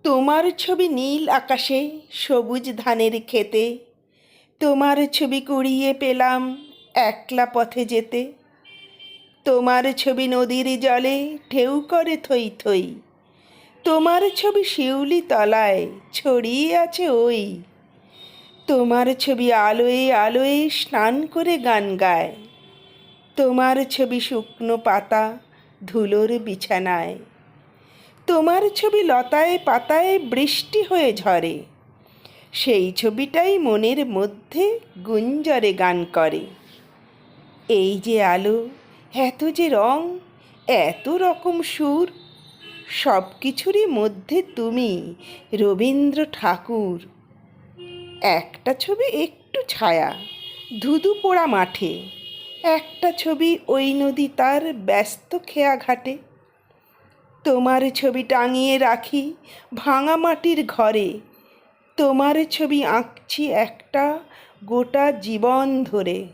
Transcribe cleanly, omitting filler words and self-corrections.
তোমার ছবি নীল আকাশে, সবুজ ধানের খেতে। তোমার ছবি কুড়িয়ে পেলাম একলা পথে যেতে। তোমার ছবি নদীর জলে ঢেউ করে থই থই। তোমার ছবি শিউলি তলায় ছড়িয়ে আছে ওই। তোমার ছবি আলোয় আলোয় স্নান করে গান গায়। তোমার ছবি শুকনো পাতা ধুলোর বিছানায়। তোমার ছবি লতায় পাতায় বৃষ্টি হয়ে ঝরে। সেই ছবিটাই মনের মধ্যে গুঞ্জরে গান করে। এই যে আলো, এত যে রং, এত রকম সুর, সব কিছুরই মধ্যে তুমি রবীন্দ্র ঠাকুর। একটা ছবি একটু ছায়া, ধুধু পোড়া মাঠে। একটা ছবি ওই নদী তার ব্যস্ত খেয়া ঘাটে। তোমার ছবি টাঙিয়ে রাখি ভাঙা মাটির ঘরে। তোমার ছবি আঁকছি একটা গোটা জীবন ধরে।